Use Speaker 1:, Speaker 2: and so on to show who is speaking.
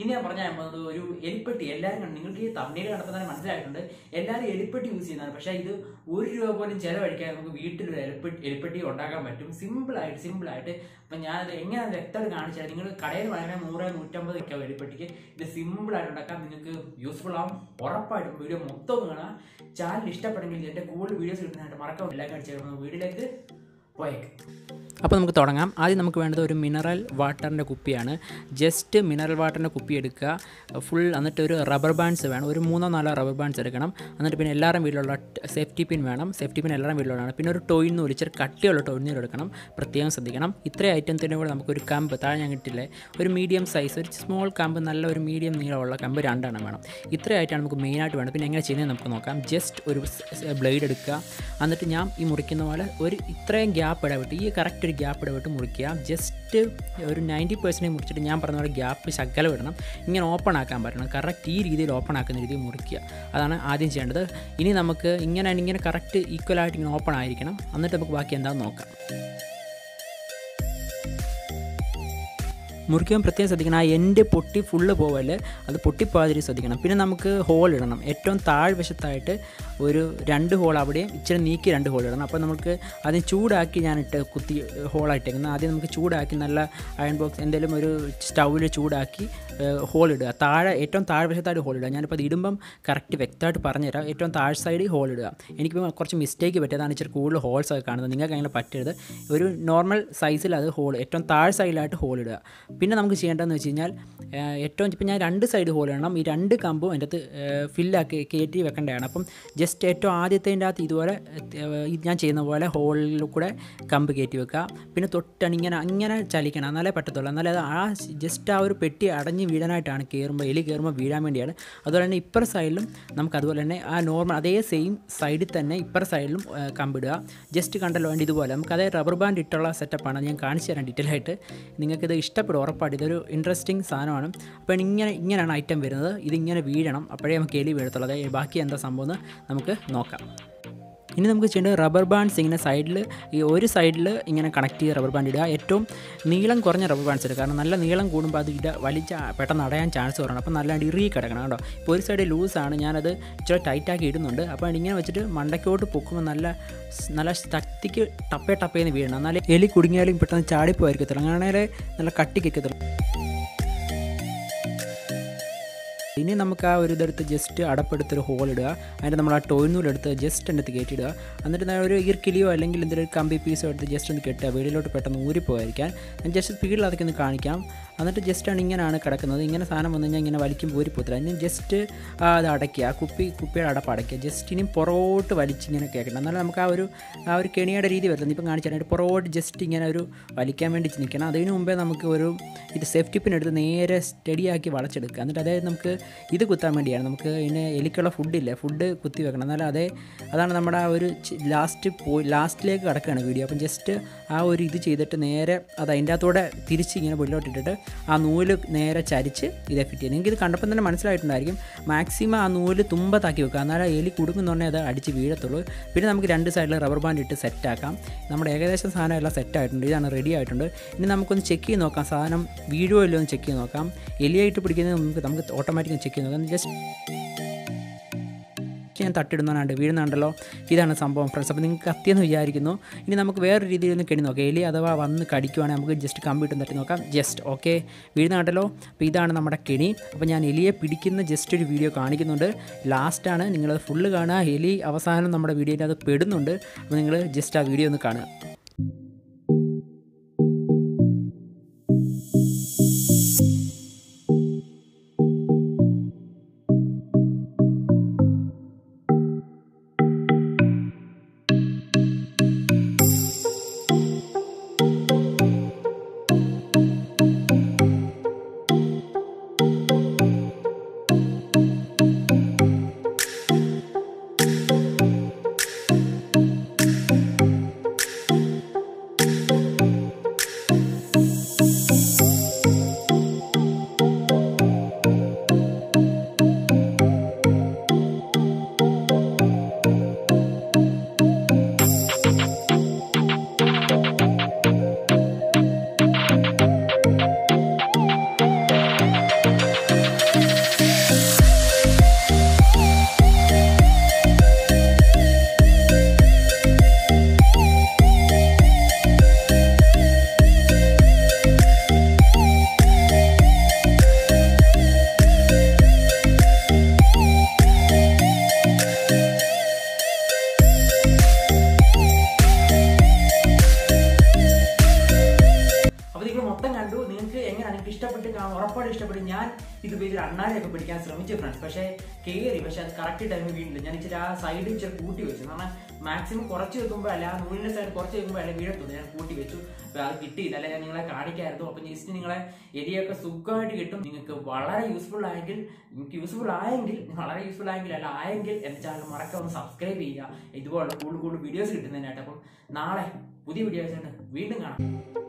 Speaker 1: ഇനി ഞാൻ പറഞ്ഞാൽ ഒരു എലിപ്പെട്ടി എല്ലാവരും നിങ്ങൾക്ക് ഈ തമിഴിൽ കണ്ടപ്പോൾ തന്നെ മനസ്സിലായിട്ടുണ്ട്. എല്ലാവരും എലിപ്പെട്ടി യൂസ് ചെയ്യുന്നതാണ്. പക്ഷേ ഇത് ₹1 പോലും ചിലവഴിക്കാൻ നമുക്ക് വീട്ടിലൊരു എലിപ്പെട്ടി ഉണ്ടാക്കാൻ പറ്റും സിമ്പിളായിട്ട്. അപ്പം ഞാനത് എങ്ങനെ വ്യക്തമായിട്ട് കാണിച്ചാൽ നിങ്ങൾ കടയിൽ വാങ്ങാൻ 100-150 ഒക്കെ എലിപ്പെട്ടിക്ക് ഇത് സിമ്പിളായിട്ട് ഉണ്ടാക്കാം. നിങ്ങൾക്ക് യൂസ്ഫുൾ ആവും. ഉറപ്പായിട്ടും വീഡിയോ മൊത്തം കാണാം. ചാനൽ ഇഷ്ടപ്പെടുമെങ്കിൽ എൻ്റെ കൂടുതൽ വീഡിയോസ് കിട്ടുന്നതായിട്ട് മറക്കാം. എല്ലാം കാണിച്ചു തരുന്നത് വീഡിയോയിലേക്ക് പോയേക്കാം. അപ്പോൾ നമുക്ക് തുടങ്ങാം. ആദ്യം നമുക്ക് വേണ്ടത് ഒരു മിനറൽ വാട്ടറിൻ്റെ കുപ്പിയാണ്. ജസ്റ്റ് മിനറൽ വാട്ടറിൻ്റെ കുപ്പി എടുക്കുക ഫുൾ. എന്നിട്ട് ഒരു റബ്ബർ ബാൻഡ്സ് വേണം, ഒരു 3-4 റബ്ബർ ബാൻഡ്സ് എടുക്കണം. എന്നിട്ട് പിന്നെ എല്ലാവരും വീട്ടിലുള്ള സേഫ്റ്റി പിൻ വേണം. സേഫ്റ്റി പിൻ എല്ലാവരും വീട്ടിലുള്ളതാണ്. പിന്നെ ഒരു ടോയിൽ നൂല്, ഇച്ചിരി കട്ടിയുള്ള ടോയിൽ നൂല് എടുക്കണം. പ്രത്യേകം ശ്രദ്ധിക്കണം. ഇത്രയും ഐറ്റത്തിൻ്റെ കൂടെ നമുക്കൊരു കമ്പ്, താഴെ ഞാൻ കിട്ടില്ലേ, ഒരു മീഡിയം സൈസ് ഒരു സ്മോൾ കമ്പ്, നല്ല ഒരു മീഡിയം നീളമുള്ള കമ്പ് 2 വേണം. ഇത്രയായിട്ടാണ് നമുക്ക് മെയിനായിട്ട് വേണം. പിന്നെ എങ്ങനെ ചെയ്യുന്നത് നമുക്ക് നോക്കാം. ജസ്റ്റ് ഒരു ബ്ലേഡ് എടുക്കുക. എന്നിട്ട് ഞാൻ ഈ മുറിക്കുന്ന പോലെ ഒരു ഇത്രയും ഗ്യാപ്പ് ഇടവിട്ട്, ഈ കറക്റ്റ് ഒരു ഗ്യാപ്പ് ഇടവിട്ട് മുറിക്കുക. ജസ്റ്റ് ഒരു 90% മുറിച്ചിട്ട് ഞാൻ പറഞ്ഞ പോലെ ഗ്യാപ്പ് ശകലം ഇടണം. ഇങ്ങനെ ഓപ്പൺ ആക്കാൻ പറ്റണം. കറക്റ്റ് ഈ രീതിയിൽ ഓപ്പൺ ആക്കുന്ന രീതിയിൽ മുറിക്കുക. അതാണ് ആദ്യം ചെയ്യേണ്ടത്. ഇനി നമുക്ക് ഇങ്ങനെ കറക്റ്റ് ഈക്വലായിട്ട് ഇങ്ങനെ ഓപ്പൺ ആയിരിക്കണം. എന്നിട്ട് നമുക്ക് ബാക്കി എന്താണെന്ന് നോക്കാം. മുറിക്കുമ്പോൾ പ്രത്യേകം ശ്രദ്ധിക്കണം. ആ എൻഡ് പൊട്ടി ഫുള്ള് പോവല്, അത് പൊട്ടിപ്പോകാതിരി ശ്രദ്ധിക്കണം. പിന്നെ നമുക്ക് ഹോൾ ഇടണം. ഏറ്റവും താഴ്വശത്തായിട്ട് ഒരു 2 ഹോൾ അവിടെയും ഇച്ചിരി നീക്കി 2 ഹോൾ ഇടണം. അപ്പോൾ നമുക്ക് അതിന് ചൂടാക്കി ഞാനിട്ട് കുത്തി ഹോളായിട്ടേക്കുന്നത്. ആദ്യം നമുക്ക് ചൂടാക്കി നല്ല അയൺ ബോക്സ് എന്തെങ്കിലും ഒരു സ്റ്റൗവിൽ ചൂടാക്കി ഹോൾ ഇടുക. ഏറ്റവും താഴ്വശത്തായിട്ട് ഹോൾ ഇടുക. ഞാനിപ്പോൾ അത് ഇടുമ്പം കറക്റ്റ് വ്യക്തമായിട്ട് പറഞ്ഞുതരാം. ഏറ്റവും താഴ് സൈഡിൽ ഹോൾ ഇടുക. എനിക്കിപ്പോൾ കുറച്ച് മിസ്റ്റേക്ക് പറ്റിയതാണ് ഇച്ചിരി കൂടുതൽ ഹോൾസ് ഒക്കെ കാണുന്നത്. നിങ്ങൾക്ക് അങ്ങനെ പറ്റരുത്. ഒരു നോർമൽ സൈസിൽ അത് ഹോൾ ഏറ്റവും താഴ് സൈഡിലായിട്ട് ഹോൾ ഇടുക. പിന്നെ നമുക്ക് ചെയ്യേണ്ടതെന്ന് വെച്ച് കഴിഞ്ഞാൽ ഇപ്പം ഞാൻ 2 സൈഡ് ഹോൾ ഇടണം. ഈ 2 കമ്പും അതിൻ്റെ അകത്ത് ഫില്ലാക്കി കയറ്റി വെക്കേണ്ടതാണ്. അപ്പം ജസ്റ്റ് ഏറ്റവും ആദ്യത്തേൻ്റെ അകത്ത് ഇതുപോലെ ഞാൻ ചെയ്യുന്ന പോലെ ഹോളിൽ കൂടെ കമ്പ് കയറ്റി വെക്കുക. പിന്നെ തൊട്ടാണ് ഇങ്ങനെ ചലിക്കണം, എന്നാലേ പറ്റത്തുള്ളൂ. എന്നാലേ അത് ജസ്റ്റ് ആ ഒരു പെട്ടി അടഞ്ഞ് വീഴാനായിട്ടാണ് എലി കയറുമ്പോൾ വീഴാൻ വേണ്ടിയാണ്. അതുപോലെ തന്നെ ഇപ്പുറ സൈഡിലും നമുക്ക് അതുപോലെ തന്നെ ആ നോർമൽ അതേ സെയിം സൈഡിൽ തന്നെ ഇപ്പുറ സൈഡിലും കമ്പിടുക. ജസ്റ്റ് കണ്ടല്ലോ വേണ്ടി ഇതുപോലെ നമുക്ക് അതേ റബ്ബർ ബാൻഡ് ഇട്ടുള്ള സെറ്റപ്പാണ് ഞാൻ കാണിച്ചു തരാൻ ഡീറ്റെയിൽ ആയിട്ട്. നിങ്ങൾക്കിത് ഇഷ്ടപ്പെടും ഉറപ്പായിട്ട്. ഇതൊരു ഇൻട്രസ്റ്റിംഗ് സാധനമാണ്. അപ്പോൾ ഇങ്ങനെയാണ് ഐറ്റം വരുന്നത്. ഇതിങ്ങനെ വീഴണം, അപ്പോഴേ നമുക്ക് എലി വീഴത്തുള്ളൂ. അതായത് ബാക്കി എന്താ സംഭവം എന്ന് നമുക്ക് നോക്കാം. ഇനി നമുക്ക് ചെയ്യേണ്ടത് റബ്ബർ ബാൻഡ്സ് ഇങ്ങനെ സൈഡിൽ, ഈ ഒരു സൈഡിൽ ഇങ്ങനെ കണക്ട് ചെയ്ത് റബ്ബർ ബാൻഡ് ഇടുക. ഏറ്റവും നീളം കുറഞ്ഞ റബ്ബർ ബാൻഡ്സ് ഇടുക. കാരണം നല്ല നീളം കൂടുമ്പോൾ അത് വലിച്ച പെട്ടെന്ന് അടയാൻ ചാൻസ് കുറവാണ്. അപ്പോൾ നല്ലതായിട്ട് ഇറുകി കിടക്കണം കേട്ടോ. ഇപ്പോൾ ഒരു സൈഡ് ലൂസാണ്, ഞാനത് ഇച്ചിരി ടൈറ്റാക്കി ഇടുന്നുണ്ട്. അപ്പോൾ ഇങ്ങനെ വെച്ചിട്ട് മണ്ടയ്ക്കോട്ട് പൊക്കുമ്പോൾ നല്ല ശക്തിക്ക് ടപ്പേന്ന് വീഴണം. എന്നാലേ എലി കുടുങ്ങിയാലും പെട്ടെന്ന് ചാടിപ്പോയിരിക്കത്തുള്ളൂ. അങ്ങനെയാണെങ്കിൽ നല്ല കട്ടിക്കത്തുള്ളൂ. ഇനി നമുക്ക് ആ ഒരു ഇതെടുത്ത് ജസ്റ്റ് അടപ്പെടുത്തൊരു ഹോൾ ഇടുക. അതിൻ്റെ നമ്മൾ ആ ടോയ് നൂലെടുത്ത് ജസ്റ്റ് എൻ്റെ അടുത്ത് കയറ്റിയിടുക. എന്നിട്ട് ഒരു ഈർക്കിലിയോ അല്ലെങ്കിൽ എന്തെങ്കിലും കമ്പി പീസോ എടുത്ത് ജസ്റ്റ് ഒന്ന് കെട്ടുക, വെളിയിലോട്ട് പെട്ടെന്ന് ഊരിപ്പോയിരിക്കാൻ. ഞാൻ ജസ്റ്റ് സ്പീഡിൽ അതൊക്കെ ഒന്ന് കാണിക്കാം. എന്നിട്ട് ജസ്റ്റാണ് ഇങ്ങനെയാണ് കിടക്കുന്നത്. ഇങ്ങനെ സാധനം വന്നു കഴിഞ്ഞാൽ ഇങ്ങനെ വലിക്കുമ്പോൾ ഊരിപ്പോത്തില്ല. അതിന് ജസ്റ്റ് അത് അടയ്ക്കുക, കുപ്പിയുടെ അടപ്പ് അടയ്ക്കുക. ജസ്റ്റ് ഇനിയും പുറകോട്ട് വലിച്ചിങ്ങനെ കേൾക്കണം. എന്നാലും നമുക്ക് ആ ഒരു കെണിയുടെ രീതി വരുന്നത് ഇപ്പം കാണിച്ചാൽ പുറകോട്ട് ജസ്റ്റ് ഇങ്ങനെ ഒരു വലിക്കാൻ വേണ്ടി നിൽക്കണം. അതിന് മുമ്പേ നമുക്ക് ഇത് സേഫ്റ്റി പിൻ എടുത്ത് നേരെ സ്റ്റഡിയാക്കി വളച്ചെടുക്കുക. എന്നിട്ട് അതായത് നമുക്ക് ഇത് കുത്താൻ വേണ്ടിയാണ്. നമുക്ക് ഇതിന് എലിക്കുള്ള ഫുഡ് കുത്തി വെക്കണം. എന്നാലും അതാണ് നമ്മുടെ ആ ഒരു ലാസ്റ്റിലേക്ക് കിടക്കുകയാണ് വീഡിയോ. അപ്പം ജസ്റ്റ് ആ ഒരു ഇത് ചെയ്തിട്ട് നേരെ അതിൻ്റെ അകത്തൂടെ തിരിച്ച് ഇങ്ങനെ വെളിയിലോട്ടിട്ടിട്ട് ആ നൂല് നേരെ ചരിച്ച് ഇതേ ഫിറ്റ് ചെയ്യുക. നിങ്ങൾക്ക് ഇത് കണ്ടപ്പോൾ തന്നെ മനസ്സിലായിട്ടുണ്ടായിരിക്കും. മാക്സിമം ആ നൂല് തുമ്പത്താക്കി വെക്കുക. എന്നാലും എലി കുടുങ്ങുന്നുണ്ടെങ്കിൽ അത് അടിച്ച് വീഴത്തുള്ളൂ. പിന്നെ നമുക്ക് 2 സൈഡിൽ റബ്ബർ ബാൻഡ് ഇട്ട് സെറ്റാക്കാം. നമ്മുടെ ഏകദേശം സാധനം എല്ലാം സെറ്റായിട്ടുണ്ട്. ഇതാണ് റെഡി ആയിട്ടുണ്ട്. ഇനി നമുക്കൊന്ന് ചെക്ക് ചെയ്ത് നോക്കാം, സാധനം വീഴുമോ ഇല്ലയോ എന്ന് ചെക്ക് ചെയ്ത് നോക്കാം. എലിയായിട്ട് പിടിക്കുന്നത് നമുക്ക് ഓട്ടോമാറ്റിക്കലി ചെക്ക് ചെയ്ത് നോക്കാം. ജസ്റ്റ് ഞാൻ തട്ടിടുന്നതുകൊണ്ട് വീഴുന്നുണ്ടല്ലോ. ഇതാണ് സംഭവം ഫ്രണ്ട്സ്. അപ്പോൾ നിങ്ങൾക്ക് കത്തിയെന്ന് വിചാരിക്കുന്നു. ഇനി നമുക്ക് വേറൊരു രീതിയിൽ ഒന്ന് കെണി നോക്കാം. എലി അഥവാ വന്ന് കടിക്കുവാണെങ്കിൽ നമുക്ക് ജസ്റ്റ് കമ്പിട്ട് തട്ടി നോക്കാം. ജസ്റ്റ് ഓക്കെ, വീഴുന്നുണ്ടല്ലോ. അപ്പോൾ ഇതാണ് നമ്മുടെ കെണി. അപ്പോൾ ഞാൻ എലിയെ പിടിക്കുന്ന ജസ്റ്റ് ഒരു വീഡിയോ കാണിക്കുന്നുണ്ട്. ലാസ്റ്റാണ്, നിങ്ങളത് ഫുള്ള് കാണുക. എലി അവസാനം നമ്മുടെ വീഡിയോയിൽ അത് പെടുന്നുണ്ട്. അപ്പോൾ നിങ്ങൾ ജസ്റ്റ് ആ വീഡിയോ ഒന്ന് കാണുക. ഉറപ്പായിട്ട് ഇഷ്ടപ്പെടും. ഞാൻ ഇത് ഉപയോഗിച്ച് അണ്ണാനെയൊക്കെ പിടിക്കാൻ ശ്രമിച്ചു ഫ്രണ്ട്സ്, പക്ഷേ കയറി, പക്ഷെ അത് കറക്റ്റ് ടൈമിൽ വീണില്ല. ഞാൻ ഇച്ചിരി ആ സൈഡ് ഇച്ചിരി കൂട്ടി വെച്ചു, കാരണം മാക്സിമം കുറച്ച് വെക്കുമ്പോൾ അല്ല, ആ നൂലിൻ്റെ സൈഡ് കുറച്ച് വെക്കുമ്പോൾ അല്ല വീഴത്തുള്ളൂ. ഞാൻ കൂട്ടി വെച്ചു, അപ്പോൾ അത് കിട്ടിയില്ല, അല്ലെ ഞാൻ നിങ്ങളെ കാണിക്കായിരുന്നു. അപ്പം ജസ്റ്റ് നിങ്ങളെ എലിയൊക്കെ സുഖമായിട്ട് കിട്ടും. നിങ്ങൾക്ക് വളരെ യൂസ്ഫുൾ ആയെങ്കിൽ, നിങ്ങൾക്ക് യൂസ്ഫുൾ ആയെങ്കിൽ, വളരെ യൂസ്ഫുൾ ആയെങ്കിൽ അല്ല ആയെങ്കിൽ എൻ്റെ ചാനൽ മറക്കാതെ ഒന്ന് സബ്സ്ക്രൈബ് ചെയ്യുക, ഇതുപോലുള്ള കൂടുതൽ വീഡിയോസ് കിട്ടുന്നതിനായിട്ട്. അപ്പം നാളെ പുതിയ വീഡിയോസ് ആയിട്ട് വീണ്ടും കാണാം.